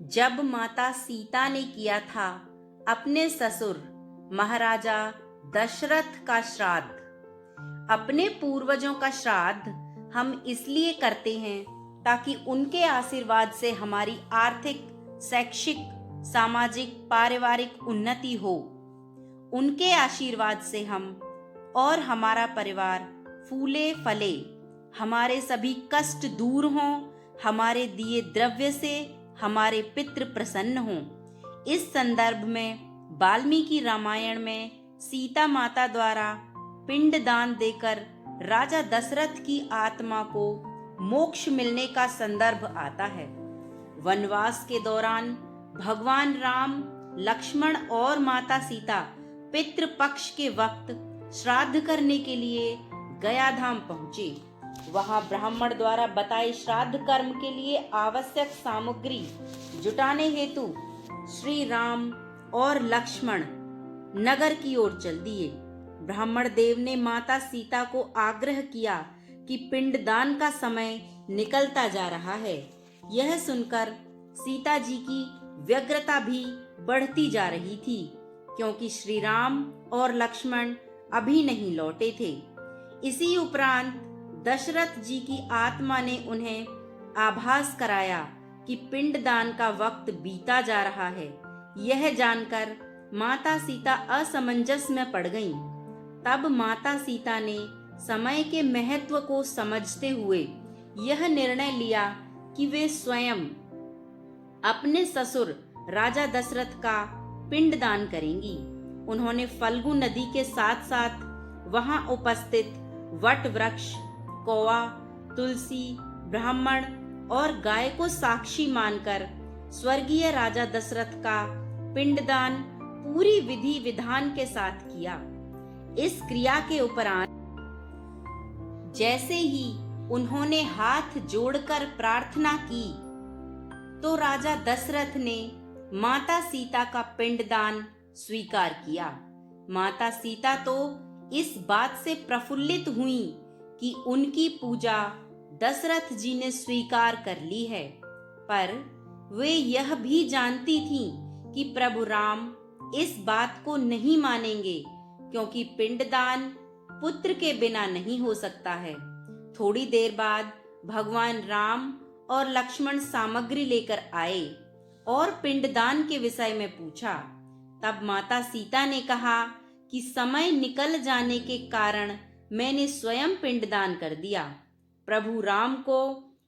जब माता सीता ने किया था अपने ससुर महाराजा दशरथ का श्राद्ध। अपने पूर्वजों का श्राद्ध हम इसलिए करते हैं ताकि उनके आशीर्वाद से हमारी आर्थिक, शैक्षिक, सामाजिक, पारिवारिक उन्नति हो। उनके आशीर्वाद से हम और हमारा परिवार फूले फले, हमारे सभी कष्ट दूर हों, हमारे दिए द्रव्य से हमारे पितृ प्रसन्न हों। इस संदर्भ में वाल्मीकि रामायण में सीता माता द्वारा पिंड दान देकर राजा दशरथ की आत्मा को मोक्ष मिलने का संदर्भ आता है। वनवास के दौरान भगवान राम, लक्ष्मण और माता सीता पितृपक्ष के वक्त श्राद्ध करने के लिए गया धाम पहुंचे। वहां ब्राह्मण द्वारा बताए श्राद्ध कर्म के लिए आवश्यक सामग्री जुटाने हेतु श्री राम और लक्ष्मण नगर की ओर चल दिए। ब्राह्मण देव ने माता सीता को आग्रह किया कि पिंडदान का समय निकलता जा रहा है। यह सुनकर सीता जी की व्यग्रता भी बढ़ती जा रही थी, क्योंकि श्री राम और लक्ष्मण अभी नहीं लौटे थे। इसी उपरांत दशरथ जी की आत्मा ने उन्हें आभास कराया कि पिंडदान का वक्त बीता जा रहा है। यह जानकर माता सीता असमंजस में पड़ गईं। तब माता सीता ने समय के महत्व को समझते हुए यह निर्णय लिया कि वे स्वयं अपने ससुर राजा दशरथ का पिंडदान करेंगी। उन्होंने फल्गु नदी के साथ साथ वहां उपस्थित वट वृक्ष, कौवा, तुलसी, ब्राह्मण और गाय को साक्षी मानकर स्वर्गीय राजा दशरथ का पिंडदान पूरी विधि विधान के साथ किया। इस क्रिया के उपरांत जैसे ही उन्होंने हाथ जोड़कर प्रार्थना की तो राजा दशरथ ने माता सीता का पिंडदान स्वीकार किया। माता सीता तो इस बात से प्रफुल्लित हुई कि उनकी पूजा दशरथ जी ने स्वीकार कर ली है, पर वे यह भी जानती थीं कि प्रभु राम इस बात को नहीं मानेंगे, क्योंकि पिंडदान पुत्र के बिना नहीं हो सकता है। थोड़ी देर बाद भगवान राम और लक्ष्मण सामग्री लेकर आए और पिंडदान के विषय में पूछा। तब माता सीता ने कहा कि समय निकल जाने के कारण मैंने स्वयं पिंडदान कर दिया। प्रभु राम को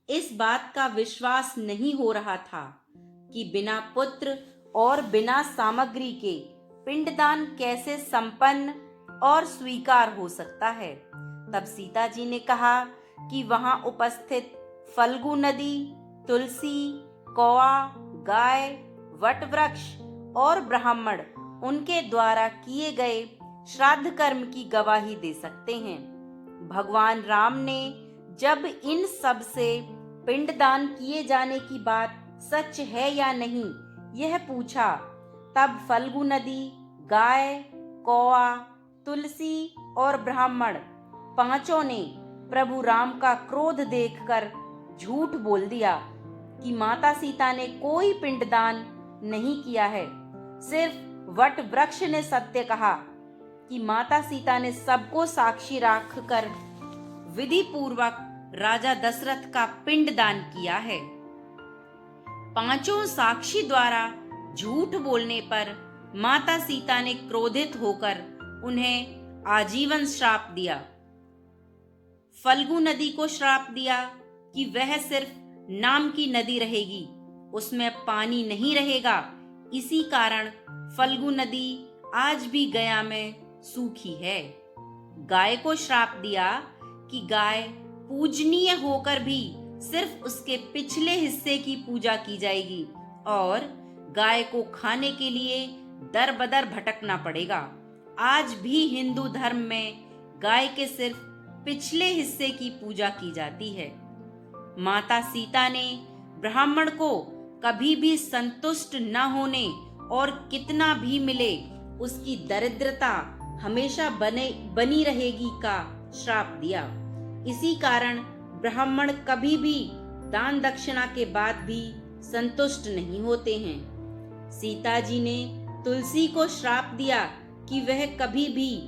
इस बात का विश्वास नहीं हो रहा था कि बिना पुत्र और बिना सामग्री के पिंडदान कैसे संपन्न और स्वीकार हो सकता है। तब सीता जी ने कहा कि वहां उपस्थित फल्गु नदी, तुलसी, कौवा, गाय, वटवृक्ष और ब्राह्मण उनके द्वारा किए गए श्राद्ध कर्म की गवाही दे सकते हैं। भगवान राम ने जब इन सब से पिंडदान किए जाने की बात सच है या नहीं यह पूछा, तब फल्गु नदी, गाय, कौवा, तुलसी और ब्राह्मण पांचों ने प्रभु राम का क्रोध देखकर झूठ बोल दिया कि माता सीता ने कोई पिंडदान नहीं किया है। सिर्फ वट वृक्ष ने सत्य कहा कि माता सीता ने सबको साक्षी रखकर विधि पूर्वक राजा दशरथ का पिंडदान किया है। पांचों साक्षी द्वारा झूठ बोलने पर माता सीता ने क्रोधित होकर उन्हें आजीवन श्राप दिया। फल्गु नदी को श्राप दिया कि वह सिर्फ नाम की नदी रहेगी, उसमें पानी नहीं रहेगा। इसी कारण फल्गु नदी आज भी गया में सूखी है। गाय को श्राप दिया कि गाय पूजनीय होकर भी सिर्फ उसके पिछले हिस्से की पूजा की जाएगी और गाय को खाने के लिए दर बदर भटकना पड़ेगा। आज भी हिंदू धर्म में गाय के सिर्फ पिछले हिस्से की पूजा की जाती है। माता सीता ने ब्राह्मण को कभी भी संतुष्ट न होने और कितना भी मिले उसकी दरिद्रता हमेशा बनी रहेगी का श्राप दिया। इसी कारण ब्राह्मण कभी भी दान दक्षिणा के बाद भी संतुष्ट नहीं होते हैं। सीता जी ने तुलसी को श्राप दिया कि वह कभी भी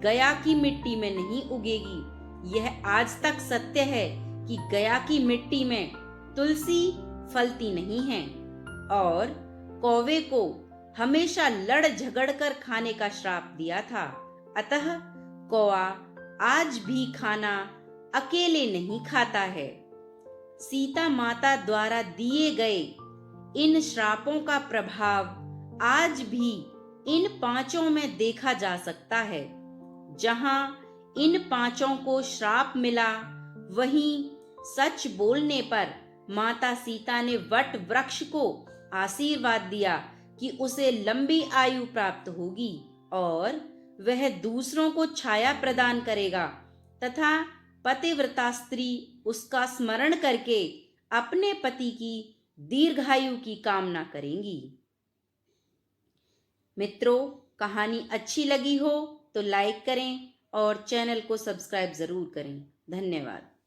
गया की मिट्टी में नहीं उगेगी। यह आज तक सत्य है कि गया की मिट्टी में तुलसी फलती नहीं है। और कौवे को हमेशा लड़ झगड़ कर खाने का श्राप दिया था। अतः कौवा आज भी खाना अकेले नहीं खाता है। सीता माता द्वारा दिए गए इन श्रापों का प्रभाव आज भी इन पांचों में देखा जा सकता है। जहां इन पांचों को श्राप मिला, वहीं सच बोलने पर माता सीता ने वट वृक्ष को आशीर्वाद दिया कि उसे लंबी आयु प्राप्त होगी और वह दूसरों को छाया प्रदान करेगा तथा पतिव्रता स्त्री उसका स्मरण करके अपने पति की दीर्घायु की कामना करेंगी। मित्रों, कहानी अच्छी लगी हो तो लाइक करें और चैनल को सब्सक्राइब जरूर करें। धन्यवाद।